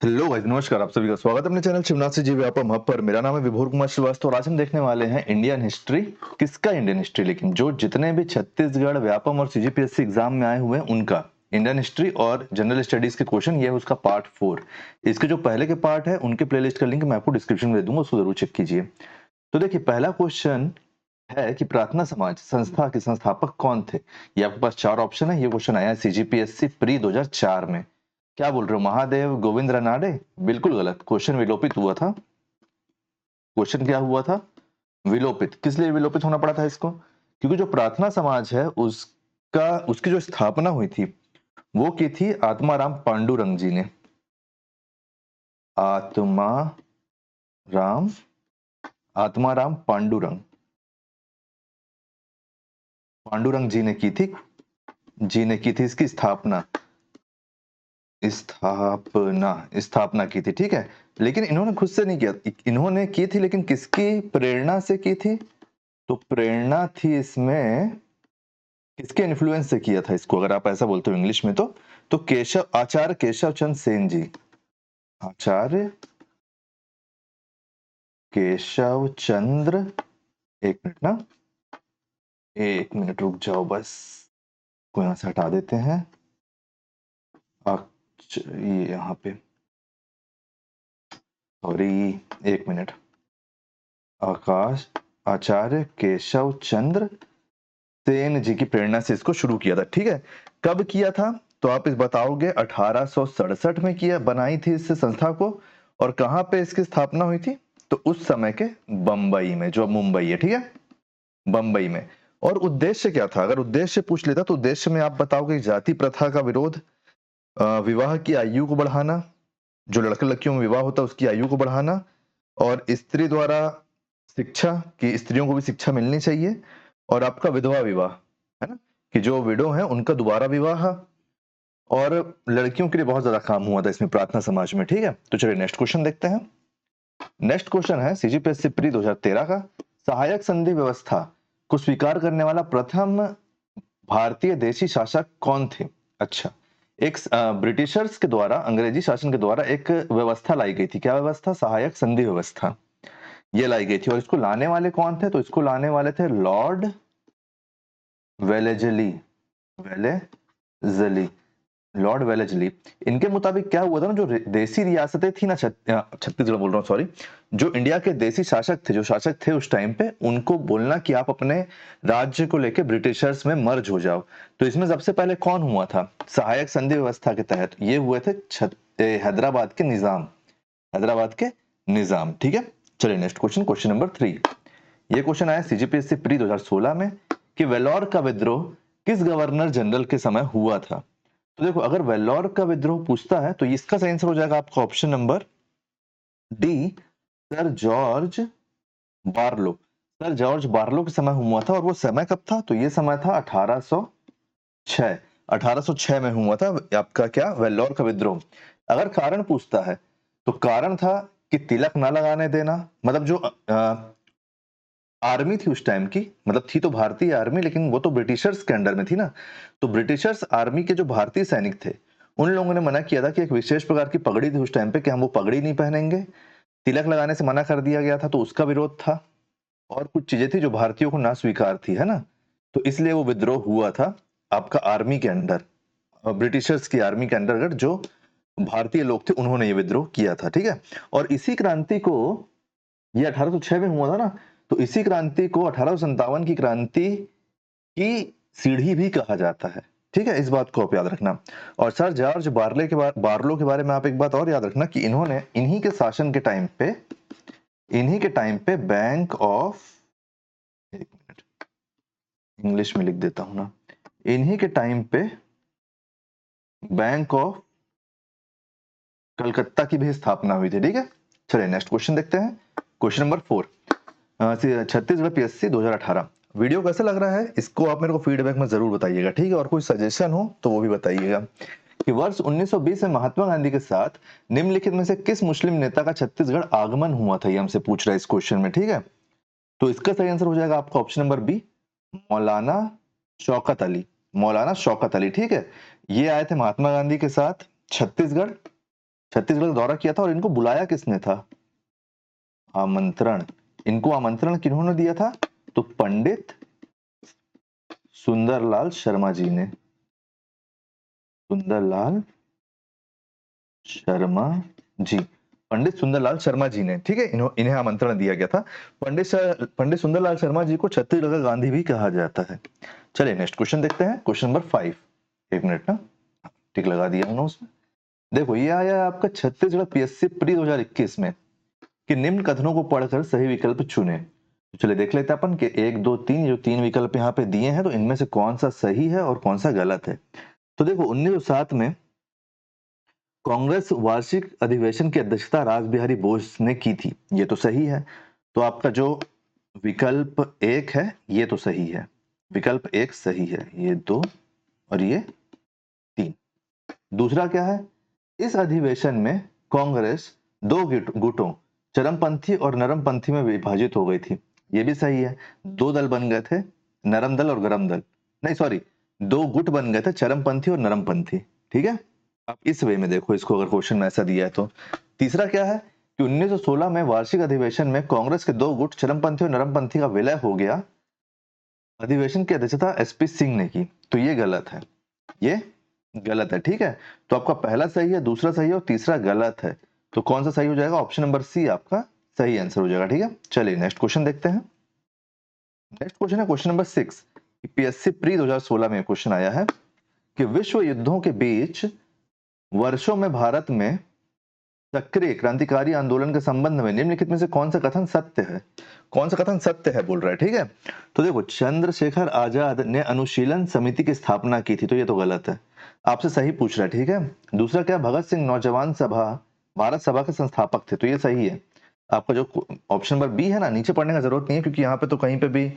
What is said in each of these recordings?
Hello guys, नमस्कार। आप सभी का स्वागत है अपने चैनल शिवनाथ से जी व्यापम हब पर। मेरा नाम है विभोर कुमार श्रीवास्तव और आज हम देखने वाले हैं इंडियन हिस्ट्री। किसका इंडियन हिस्ट्री? लेकिन जो जितने भी छत्तीसगढ़ व्यापम और सीजीपीएससी एग्जाम में आए हुए हैं उनका इंडियन हिस्ट्री और जनरल स्टडीज के क्वेश्चन, ये है उसका पार्ट 4। इसके जो पहले के पार्ट है उनके प्लेलिस्ट का लिंक मैं आपको डिस्क्रिप्शन में दे दूंगा, उसको जरूर चेक कीजिए। तो देखिए, पहला क्वेश्चन है कि प्रार्थना समाज संस्था के संस्थापक कौन थे। ये आपके पास 4 ऑप्शन है। ये क्वेश्चन आया है सीजीपीएससी प्री 2004 में। क्या बोल रहे हो? महादेव गोविंद रानाडे? बिल्कुल गलत। क्वेश्चन विलोपित हुआ था। क्वेश्चन क्या हुआ था? विलोपित। किस लिए विलोपित होना पड़ा था इसको? क्योंकि जो प्रार्थना समाज है उसकी जो स्थापना हुई थी वो की थी आत्माराम पांडुरंग जी ने। आत्माराम आत्माराम पांडुरंग पांडुरंग जी ने की थी इसकी स्थापना की थी। ठीक है, लेकिन इन्होंने खुद से नहीं किया। इन्होंने की थी, लेकिन किसकी प्रेरणा से की थी? तो प्रेरणा थी इसमें, किसके इन्फ्लुएंस से किया था इसको, अगर आप ऐसा बोलते हो इंग्लिश में तो आचार्य केशव चंद्र सेन जी। आचार्य केशव चंद्र, एक मिनट ना, एक मिनट रुक जाओ बस, को यहां से हटा देते हैं। ये यहाँ पे, सॉरी, एक मिनट। आचार्य केशव चंद्र सेन जी की प्रेरणा से इसको शुरू किया था। ठीक है, कब किया था? तो आप इस बताओगे 1867 में किया, बनाई थी इस संस्था को। और कहां पे इसकी स्थापना हुई थी? तो उस समय के बंबई में, जो अब मुंबई है। ठीक है, बंबई में। और उद्देश्य क्या था? अगर उद्देश्य पूछ लेता तो उद्देश्य में आप बताओगे जाति प्रथा का विरोध, विवाह की आयु को बढ़ाना, जो लड़के लड़कियों में विवाह होता है उसकी आयु को बढ़ाना, और स्त्री द्वारा शिक्षा, कि स्त्रियों को भी शिक्षा मिलनी चाहिए, और आपका विधवा विवाह, है ना, कि जो विडो है उनका दोबारा विवाह। और लड़कियों के लिए बहुत ज्यादा काम हुआ था इसमें प्रार्थना समाज में। ठीक है, तो चलिए नेक्स्ट क्वेश्चन देखते हैं। नेक्स्ट क्वेश्चन है सीजीपीएससी प्री 2013 का। सहायक संधि व्यवस्था को स्वीकार करने वाला प्रथम भारतीय देशी शासक कौन थे? अच्छा, एक ब्रिटिशर्स के द्वारा, अंग्रेजी शासन के द्वारा एक व्यवस्था लाई गई थी। क्या व्यवस्था? सहायक संधि व्यवस्था, ये लाई गई थी। और इसको लाने वाले कौन थे? तो इसको लाने वाले थे Lord Wellesley. Wellesley, Lord Wellesley. इनके मुताबिक क्या हुआ था ना, जो देसी रियासतें थी ना, छत्तीसगढ़ बोल रहा हूँ, सॉरी, जो इंडिया के देसी शासक थे, जो शासक थे उस टाइम पे, उनको बोलना कि आप अपने राज्य को लेके ब्रिटिशर्स में मर्ज हो जाओ। तो इसमें सबसे पहले कौन हुआ था? सहायक संधि व्यवस्था के तहत ये हुए थे हैदराबाद के निजाम। हैदराबाद के निजाम। ठीक है, चलिए नेक्स्ट क्वेश्चन, क्वेश्चन नंबर 3। ये क्वेश्चन आया सीजीपीएससी प्री 2016 में कि वेल्लोर का विद्रोह किस गवर्नर जनरल के समय हुआ था। तो देखो, अगर वेल्लोर का विद्रोह पूछता है तो इसका सही आंसर हो जाएगा आपका option number D, sir George Barlow. Sir George Barlow के समय हुआ था। और वो समय कब था? तो ये समय था 1806। 1806 में हुआ था आपका क्या, वेल्लोर का विद्रोह। अगर कारण पूछता है तो कारण था कि तिलक ना लगाने देना। मतलब जो आर्मी थी उस टाइम की, मतलब थी तो भारतीय आर्मी, लेकिन वो तो ब्रिटिशर्स के अंडर में थी ना। तो ब्रिटिशर्स आर्मी के जो भारतीय सैनिक थे उन लोगों ने मना किया था कि एक विशेष प्रकार की पगड़ी थी उस टाइम पे, कि हम वो पगड़ी नहीं पहनेंगे। तिलक लगाने से मना कर दिया गया था, तो उसका विरोध था। और कुछ चीजें थी जो भारतीयों को ना स्वीकार थी, है ना। तो इसलिए वो विद्रोह हुआ था आपका आर्मी के अंडर, ब्रिटिशर्स की आर्मी के अंडर जो भारतीय लोग थे उन्होंने ये विद्रोह किया था। ठीक है, और इसी क्रांति को, ये 1806 में हुआ था ना, तो इसी क्रांति को 1857 की क्रांति की सीढ़ी भी कहा जाता है। ठीक है, इस बात को आप याद रखना। और सर जॉर्ज बार्लो के बारे में आप एक बात और याद रखना कि इन्होंने, इन्हीं के शासन के टाइम पे, इन्हीं के टाइम पे बैंक ऑफ, एक मिनट इंग्लिश में लिख देता हूं ना, इन्हीं के टाइम पे बैंक ऑफ कलकत्ता की भी स्थापना हुई थी। ठीक है, चलिए नेक्स्ट क्वेश्चन देखते हैं, question number 4। Chhattisgarh PSC 2018। Video कैसा लग रहा है इसको आप मेरे को फीडबैक में जरूर बताइएगा। ठीक है, और कोई सजेशन हो तो वो भी बताइएगा। कि वर्ष 1920 में महात्मा गांधी के साथ निम्नलिखित में से किस मुस्लिम नेता का छत्तीसगढ़ आगमन हुआ था, ये हमसे पूछ रहा है इस क्वेश्चन में। ठीक है, तो इसका सही आंसर हो जाएगा आपका ऑप्शन नंबर बी, मौलाना शौकत अली। मौलाना शौकत अली। ठीक है, ये आए थे महात्मा गांधी के साथ छत्तीसगढ़। छत्तीसगढ़ का दौरा किया था और इनको बुलाया किसने था? आमंत्रण। इनको आमंत्रण किन्होंने दिया था? तो पंडित सुंदरलाल शर्मा जी ने। सुंदरलाल शर्मा जी, पंडित सुंदरलाल शर्मा जी ने, ठीक है, इन्हें आमंत्रण दिया गया था। पंडित सुंदरलाल शर्मा जी को छत्तीसगढ़ का गांधी भी कहा जाता है। चलिए नेक्स्ट क्वेश्चन देखते हैं, क्वेश्चन नंबर 5। एक मिनट ना, टिक लगा दिया हूं उसमें। देखो ये आया है आपका छत्तीसगढ़ पीएससी प्री 2021 में कि निम्न कथनों को पढ़कर सही विकल्प चुने। तो चलिए देख लेते हैं अपन कि 1 2 3 जो 3 विकल्प यहाँ पे दिए हैं, तो इनमें से कौन सा सही है और कौन सा गलत है। तो देखो 1907 में कांग्रेस वार्षिक अधिवेशन की अध्यक्षता रासबिहारी बोस ने की थी, ये तो सही है। तो आपका जो विकल्प 1 है ये तो सही है, विकल्प 1 सही है, ये 2 और ये 3। दूसरा क्या है, इस अधिवेशन में कांग्रेस 2 गुटों चरमपंथी और नरमपंथी में विभाजित हो गई थी, ये भी सही है। 2 दल बन गए थे, नरम दल और गरम दल, नहीं सॉरी 2 गुट बन गए थे, चरमपंथी और नरमपंथी, ठीक है। आप इस वे में देखो इसको, अगर क्वेश्चन में ऐसा दिया है तो। तीसरा क्या है कि 1916 में वार्षिक अधिवेशन में कांग्रेस के 2 गुट चरमपंथी और नरमपंथी का विलय हो गया, अधिवेशन की अध्यक्षता एसपी सिंह ने की, तो ये गलत है, ये गलत है, ठीक है। तो आपका पहला सही है, दूसरा सही है और तीसरा गलत है। तो कौन सा सही हो जाएगा? ऑप्शन नंबर सी आपका सही आंसर हो जाएगा, ठीक है। चलिए नेक्स्ट क्वेश्चन देखते हैं। नेक्स्ट क्वेश्चन है क्वेश्चन नंबर 6। पीएससी प्री 2016 में क्वेश्चन आया है कि विश्व युद्धों के बीच वर्षों में भारत में सक्रिय क्रांतिकारी आंदोलन के संबंध में निम्नलिखित में से कौन सा कथन सत्य है? कौन सा कथन सत्य है बोल रहा है, ठीक है। तो देखो चंद्रशेखर आजाद ने अनुशीलन समिति की स्थापना की थी, तो ये तो गलत है, आपसे सही पूछ रहा है, ठीक है। दूसरा क्या, भगत सिंह नौजवान सभा भारत सभा के संस्थापक थे, तो ये सही है। आपका जो ऑप्शन नंबर बी है ना, नीचे पढ़ने का जरूरत नहीं है क्योंकि यहाँ पे तो कहीं पे भी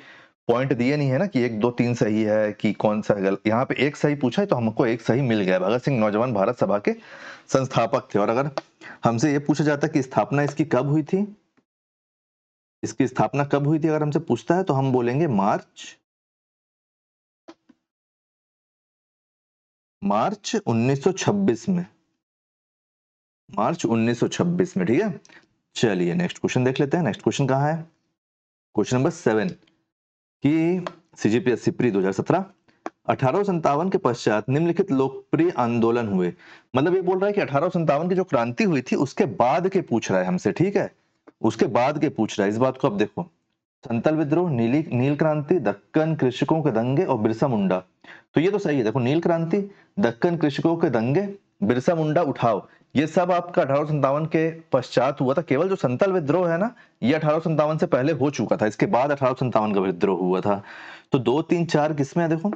पॉइंट दिए नहीं है ना कि 1 2 3 सही है कि कौन सा गलत। यहाँ पे एक सही पूछा है तो हमको एक सही मिल गया, भगत सिंह नौजवान भारत सभा के संस्थापक थे। और अगर हमसे ये पूछा जाता कि स्थापना इसकी कब हुई थी, इसकी स्थापना कब हुई थी अगर हमसे पूछता है, तो हम बोलेंगे मार्च 1926 में, मार्च 1926 में, ठीक है। चलिए नेक्स्ट क्वेश्चन देख लेते हैं। नेक्स्ट क्वेश्चन कहाँ है? क्वेश्चन नंबर 7 कि सीजीपीएससी प्री 2017 1857 के पश्चात निम्नलिखित लोकप्रिय आंदोलन हुए। मतलब ये बोल रहा है कि 1857 की जो क्रांति हुई थी उसके बाद के पूछ रहा है हमसे, ठीक है, उसके बाद के पूछ रहा है। इस बात को अब देखो, संतल विद्रोह, नील क्रांति, दक्कन कृषकों के दंगे और बिरसा मुंडा, तो ये तो सही है। देखो नील क्रांति, दक्कन कृषकों के दंगे, बिरसा मुंडा उठाव, ये सब आपका 1857 के पश्चात हुआ था। केवल जो संतल विद्रोह है ना, ये 1857 से पहले हो चुका था, इसके बाद 1857 का विद्रोह हुआ था। तो 2 3 4 किसमें है? देखो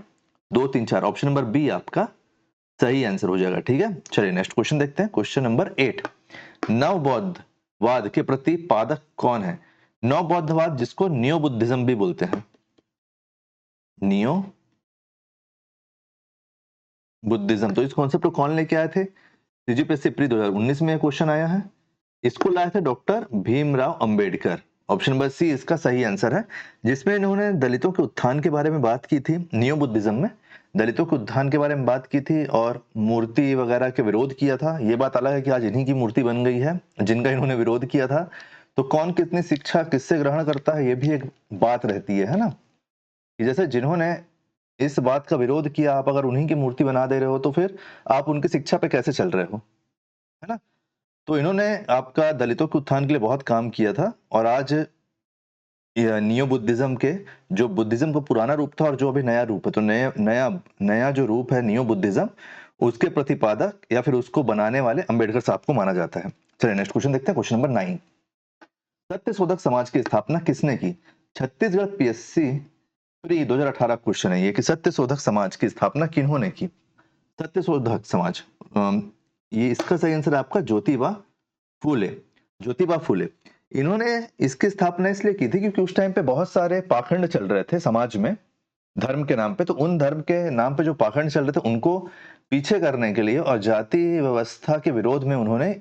2 3 4, ऑप्शन नंबर बी आपका सही आंसर हो जाएगा, ठीक है। चलिए नेक्स्ट क्वेश्चन देखते हैं। क्वेश्चन नंबर 8, नवबौद्धवाद के प्रतिपादक कौन है? नवबौद्धवाद जिसको नियो बुद्धिज्म भी बोलते हैं, नियो बुद्धिज्म, तो इस कॉन्सेप्ट को कौन लेके आए थे? सीजीपीएससी प्री 2019 में क्वेश्चन आया है, इसको लाए थे doctor Bhimrao Ambedkar. Option number C इसका सही आंसर है, जिसमें इन्होंने दलितों के उत्थान के बारे में बात की थी। नियो बुद्धिज्म में दलितों के उत्थान के बारे में बात की थी और मूर्ति वगैरह के विरोध किया था। ये बात अलग है कि आज इन्हीं की मूर्ति बन गई है जिनका इन्होंने विरोध किया था। तो कौन कितनी शिक्षा किससे ग्रहण करता है, ये भी एक बात रहती है ना, कि जैसे जिन्होंने इस बात का विरोध किया, आप अगर उन्हीं की मूर्ति बना दे रहे हो तो फिर आप उनकी शिक्षा पे कैसे चल रहे हो, है ना। तो इन्होंने आपका दलितों के उत्थान के लिए बहुत काम किया था और आज नियो बुद्धिज्म के, जो बुद्धिज्म का पुराना रूप था और जो अभी नया रूप है, तो नया जो रूप है नियो बुद्धिज्म, उसके प्रतिपादक या फिर उसको बनाने वाले अंबेडकर साहब को माना जाता है। चलिए नेक्स्ट क्वेश्चन देखते हैं। क्वेश्चन नंबर 9, सत्यशोधक समाज की स्थापना किसने की? छत्तीसगढ़ पीएससी प्री 2018 क्वेश्चन है ये कि सत्यशोधक समाज की स्थापना किन्होंने की? सत्यशोधक समाज, ये इसका सही आंसर है आपका ज्योतिबा फूले। ज्योतिबा फूले, इन्होंने इसकी स्थापना इसलिए की थी क्योंकि उस टाइम पे बहुत सारे पाखंड चल रहे थे समाज में धर्म के नाम पे। तो उन धर्म के नाम पे जो पाखंड चल रहे थे उनको पीछे करने के लिए और जाति व्यवस्था के विरोध में उन्होंने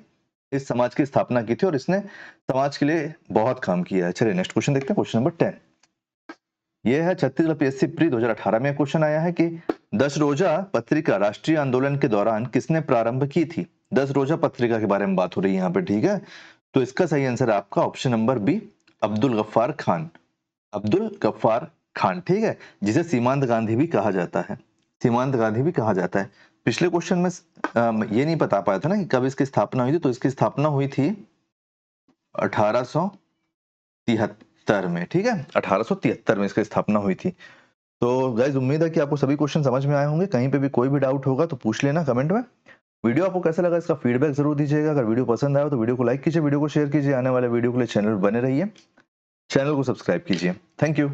इस समाज की स्थापना की थी और इसने समाज के लिए बहुत काम किया है। चलिए नेक्स्ट क्वेश्चन देखते हैं। क्वेश्चन नंबर 10, ये है छत्तीसगढ़ पीएससी प्री 2018 में क्वेश्चन आया है कि 10 रोजा पत्रिका राष्ट्रीय आंदोलन के दौरान किसने प्रारंभ की थी? 10 रोजा पत्रिका के बारे में बात हो रही है यहाँ पे, ठीक है। तो इसका सही आंसर है आपका option number B, Abdul Gaffar Khan. Abdul Gaffar Khan, ठीक है, जिसे सीमांत गांधी भी कहा जाता है, सीमांत गांधी भी कहा जाता है। पिछले क्वेश्चन में ये नहीं बता पाया था ना कि कब इसकी स्थापना हुई थी, तो इसकी स्थापना हुई थी 1873 में, ठीक है, 1873 में इसकी स्थापना हुई थी। तो गाइज उम्मीद है कि आपको सभी क्वेश्चन समझ में आए होंगे। कहीं पे भी कोई भी डाउट होगा तो पूछ लेना कमेंट में। वीडियो आपको कैसा लगा इसका फीडबैक जरूर दीजिएगा। अगर वीडियो पसंद आया तो वीडियो को लाइक कीजिए, वीडियो को शेयर कीजिए। आने वाले वीडियो के लिए चैनल बने रहिए, चैनल को सब्सक्राइब कीजिए। Thank you.